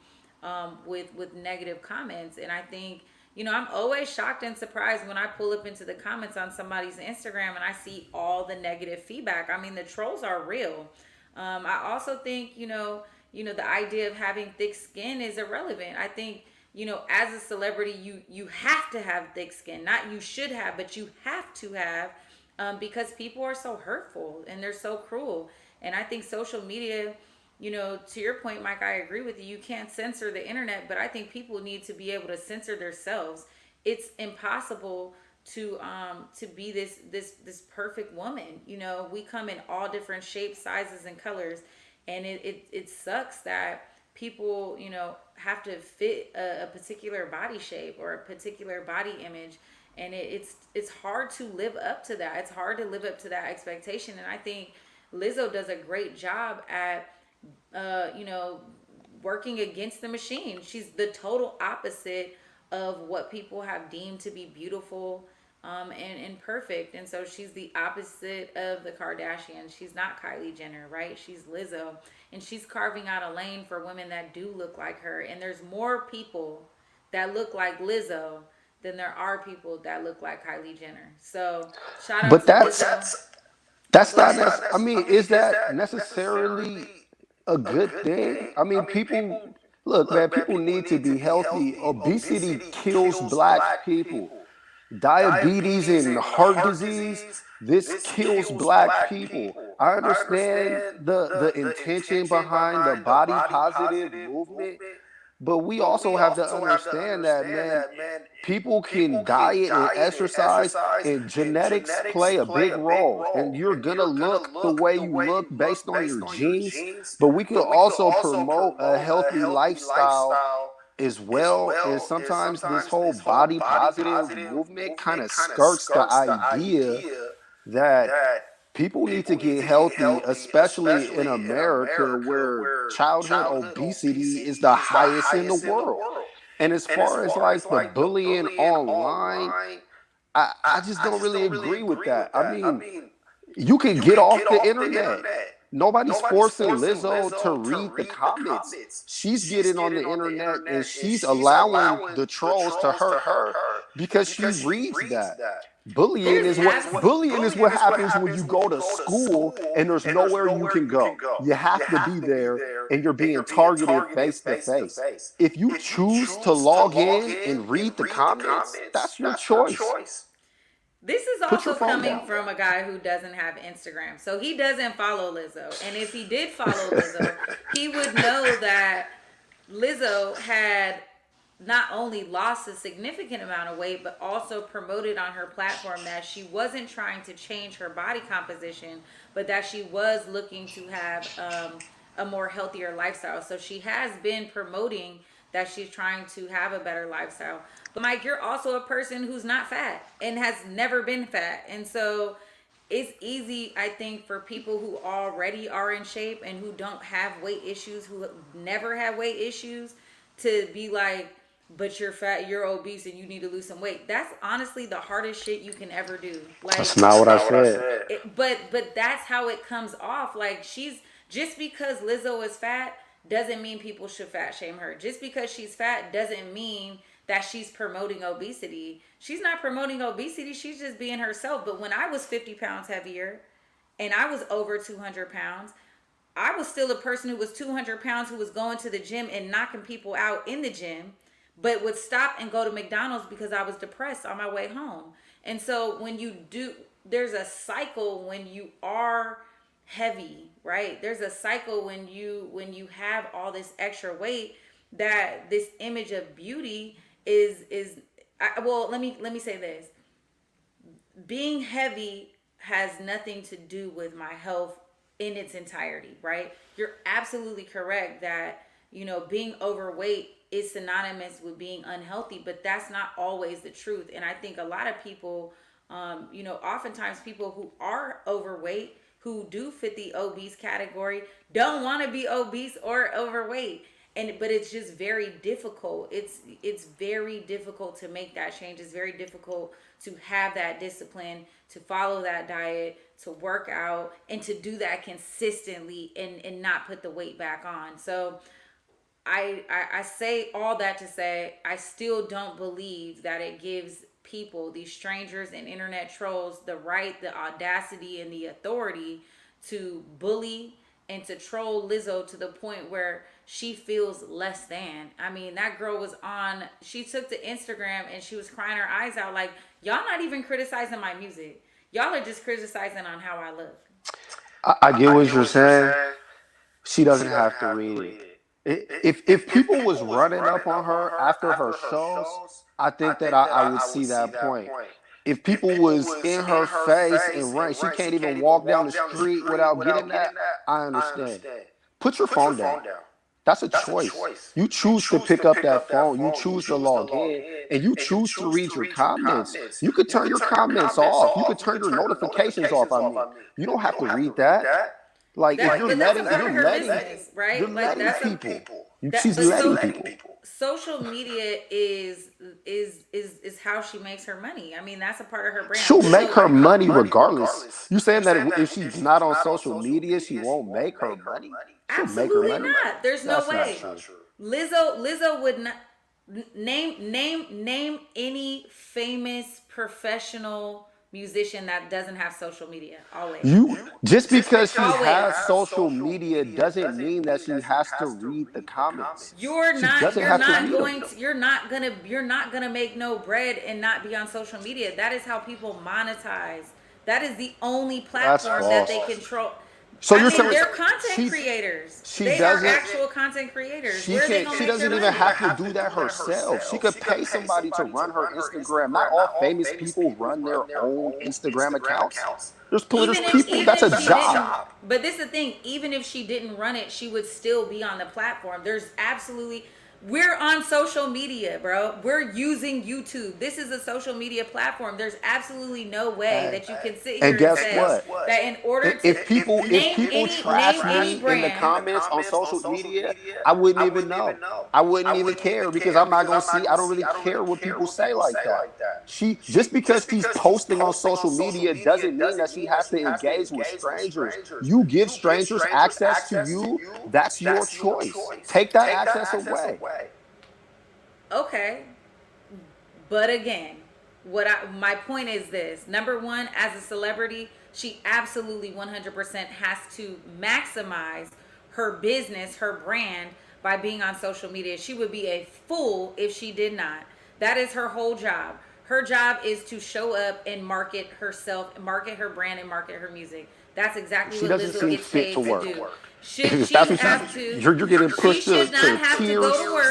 with negative comments. And I think, I'm always shocked and surprised when I pull up into the comments on somebody's Instagram and I see all the negative feedback. I mean, the trolls are real. I also think, the idea of having thick skin is irrelevant. I think, as a celebrity, you have to have thick skin. Not you should have, but you have to have, because people are so hurtful and they're so cruel. And I think social media, to your point, Mike, I agree with you. You can't censor the internet, but I think people need to be able to censor themselves. It's impossible to be this perfect woman. We come in all different shapes, sizes, and colors, and it sucks that people have to fit a particular body shape or a particular body image, and it's hard to live up to that. It's hard to live up to that expectation, and I think Lizzo does a great job at working against the machine. She's the total opposite of what people have deemed to be beautiful and perfect. And so she's the opposite of the Kardashians. She's not Kylie Jenner, right? She's Lizzo. And she's carving out a lane for women that do look like her. And there's more people that look like Lizzo than there are people that look like Kylie Jenner. So shout out But to that's Lizzo. that's not. I mean, is that necessarily a good thing? I mean, people look, man. People need to be healthy. Obesity kills black people. Diabetes and heart disease. This kills black people. I understand the intention behind the body positive movement. But we also have to understand that, man, people can diet and exercise, and genetics play a big role. And you're going to look the way you look based on your genes. But we can also promote a healthy lifestyle as well. And sometimes this whole body positive movement kind of skirts the idea that people need to get healthy, especially in America where childhood obesity is the highest in the world. And as far as like the bullying online, I just don't really agree with that. I mean, you can get off the internet. Nobody's forcing Lizzo to read the comments. She's getting on the internet and she's allowing the trolls to hurt her because she reads that. Bullying is what happens when you go to school and there's nowhere you can go. You have to be there and you're being targeted face to face. If you choose to log in and read the comments, that's your choice. This is also coming from a guy who doesn't have Instagram. So he doesn't follow Lizzo. And if he did follow Lizzo, he would know that Lizzo had not only lost a significant amount of weight, but also promoted on her platform that she wasn't trying to change her body composition, but that she was looking to have a more healthier lifestyle. So she has been promoting that she's trying to have a better lifestyle. But Mike, you're also a person who's not fat and has never been fat. And so it's easy, I think, for people who already are in shape and who don't have weight issues, who never have weight issues, to be like, but you're fat, you're obese, and you need to lose some weight. That's honestly the hardest shit you can ever do. Like, that's not what I said. But that's how it comes off. Like, she's, just because Lizzo is fat doesn't mean people should fat shame her. Just because she's fat doesn't mean that she's promoting obesity. She's not promoting obesity. She's just being herself. But when I was 50 pounds heavier and I was over 200 pounds, I was still a person who was 200 pounds who was going to the gym and knocking people out in the gym, but would stop and go to McDonald's because I was depressed on my way home. And so when you do, there's a cycle when you are heavy, right? There's a cycle when you have all this extra weight, that this image of beauty well, let me say this. Being heavy has nothing to do with my health in its entirety, right? You're absolutely correct that, being overweight is synonymous with being unhealthy, but that's not always the truth. And I think a lot of people, oftentimes people who are overweight, who do fit the obese category, don't want to be obese or overweight. But it's just very difficult. It's very difficult to make that change. It's very difficult to have that discipline, to follow that diet, to work out, and to do that consistently and not put the weight back on. So I say all that to say, I still don't believe that it gives people, these strangers and internet trolls, the right, the audacity, and the authority to bully and to troll Lizzo to the point where she feels less than. I mean, that girl was she took to Instagram and she was crying her eyes out like, y'all not even criticizing my music. Y'all are just criticizing on how I look. I get what you're saying. She doesn't have to read it. If people was running up on her after her shows, I think that I would see that point. If people was in her face and running, she can't even walk down the street without getting that, I understand. Put your phone down. That's a choice. You choose to pick up that phone. You choose to log in, and you choose to read your comments. You could turn your comments off. You could turn your notifications off. I mean, you don't have to read that. Like if But that's a part of her business, right? you're Like letting that's people. that, She's but letting people. social media is how she makes her money. I mean, that's a part of her brand. She'll make her money regardless. regardless. You saying that if she's not on social media, she won't make her money? She'll make her Absolutely money. not. There's no That's way. not true. Lizzo would not name any famous professional musician that doesn't have social media. Always. Just because she Always. has social media doesn't mean that she has to read the comments. You're She not doesn't you're have to not read going them. to, you're not gonna make no bread and not be on social media. That is how people monetize. That is the only platform that they false. control. So I you're mean, saying they're content she- creators. she They doesn't- are actual content creators. She Where are they can't. gonna She make doesn't their even money? have to do that herself. She could pay somebody to run her Instagram. Not all famous people run their own Instagram accounts. There's people. That's a job. But this is the thing. Even if she didn't run it, she would still be on the platform. We're on social media, bro. We're using YouTube. This is a social media platform. There's absolutely no way that you can sit here And guess say what? that in order to If people trash me in the comments on social media, I wouldn't even know. I wouldn't even care because I'm not gonna see. I don't really care what people say like that. She just because she's posting on social media doesn't mean that she has to engage with strangers. You give strangers access to you. That's your choice. Take that access away. Okay. But again, my point is this. Number one, as a celebrity, she absolutely 100% has to maximize her business, her brand by being on social media. She would be a fool if she did not. That is her whole job. Her job is to show up and market herself, market her brand, and market her music. That's exactly what Lizzo gets paid to do. If that's what you're getting pushed to tears.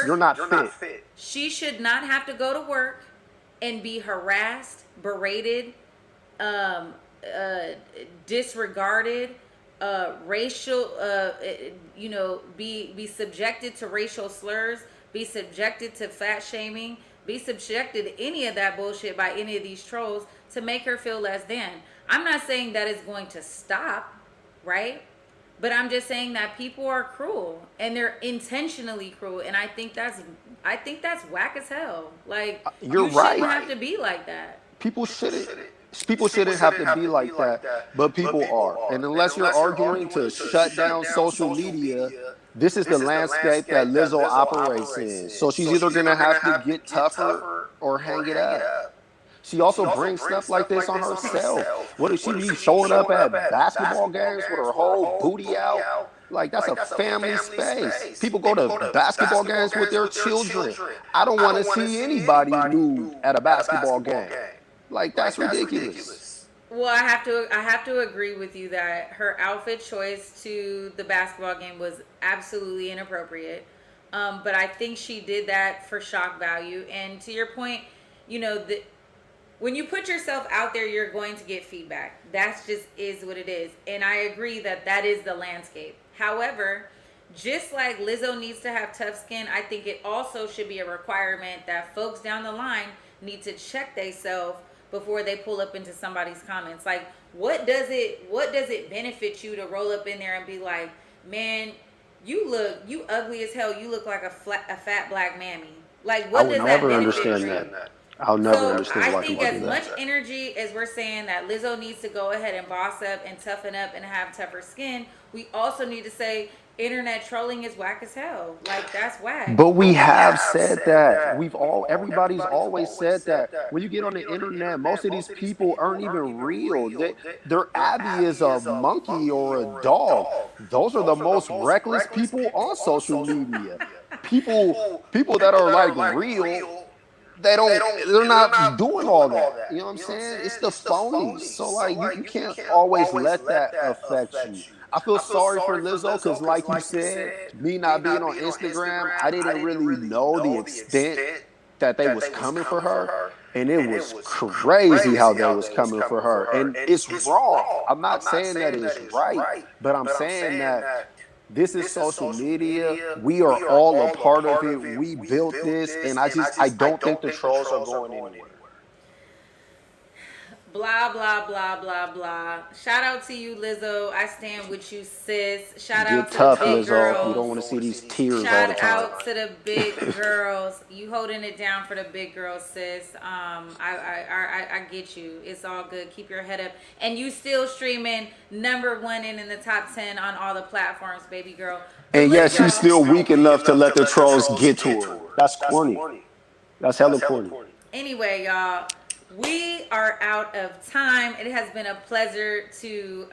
You're not fit. She should not have to go to work and be harassed, berated, disregarded, racial, be subjected to racial slurs, be subjected to fat shaming, be subjected to any of that bullshit by any of these trolls to make her feel less than. I'm not saying that it's going to stop, right? But I'm just saying that people are cruel and they're intentionally cruel, and I think that's whack as hell. Like You're you right. shouldn't have to be like that. People shouldn't have to be like that, but people are. And unless you're arguing to shut down social media, this is the landscape that Lizzo operates in. So she's either going to have to get tougher or hang it up. She also brings stuff like this on herself. What if she be showing up at basketball games with her whole booty out? Like, that's a family space. People go to basketball games with their children. I don't want to see anybody nude at a basketball game. Like, that's ridiculous. Well, I have to agree with you that her outfit choice to the basketball game was absolutely inappropriate. But I think she did that for shock value. And to your point, when you put yourself out there, you're going to get feedback. That's just is what it is. And I agree that is the landscape. However, just like Lizzo needs to have tough skin, I think it also should be a requirement that folks down the line need to check themselves before they pull up into somebody's comments. Like, what does it benefit you to roll up in there and be like, man, you ugly as hell. You look like a fat black mammy. Like, what does that benefit you? I'll never understand why people do that. I think as much energy as we're saying that Lizzo needs to go ahead and boss up and toughen up and have tougher skin, we also need to say internet trolling is whack as hell. Like, that's whack. But we have said that. Everybody's always said that. When you get on the internet, most of these people aren't even real. Their Abby is a monkey or a dog. Those are the most reckless people on social media. People that are like real. They're not doing all that. You know what I'm saying? It's the phonies. So like you can't always let that affect you. I feel sorry for Lizzo because like you said, me not being on Instagram, I didn't really know the extent that they was coming for her. And it was crazy how they was coming for her. And it's wrong. I'm not saying that it's right, but I'm saying that this is social media. We are all a part of it. We built this, and I don't think the trolls are going anywhere. Blah, blah, blah, blah, blah. Shout out to you, Lizzo. I stand with you, sis. Shout out Get to tough, the big Lizzo. girls. You don't want to see these tears all the Shout time. out to the big girls. You holding it down for the big girls, sis. I get you. It's all good. Keep your head up. And you still streaming #1 in the top 10 on all the platforms, baby girl. And yes, she's still weak enough to let the trolls get to her. That's corny. That's hella corny. Anyway, y'all, we are out of time. It has been a pleasure to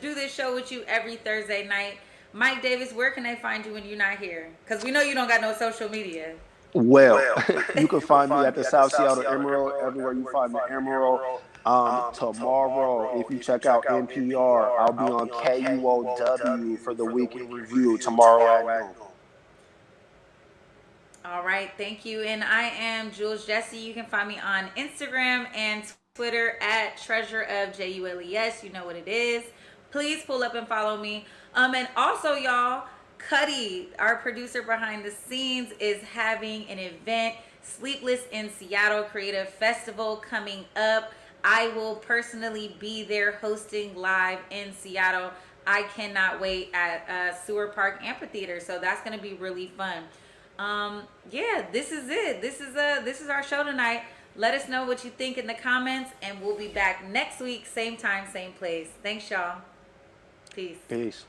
do this show with you every Thursday night. Mike Davis, where can they find you when you're not here? Because we know you don't got no social media. Well, you can find me at the South Seattle Emerald, everywhere you find the Emerald. Tomorrow, if you check out NPR, I'll be on KUOW for the Weekend Review tomorrow at noon. All right, thank you. And I am Jules Jessie. You can find me on Instagram and Twitter at Treasure of JULES. You know what it is. Please pull up and follow me. And also, y'all, Cuddy, our producer behind the scenes, is having an event, Sleepless in Seattle Creative Festival, coming up. I will personally be there hosting live in Seattle. I cannot wait at Sewer Park Amphitheater. So that's going to be really fun. Yeah, this is it. This is our show tonight. Let us know what you think in the comments, and we'll be back next week, same time, same place. Thanks, y'all. Peace. Peace.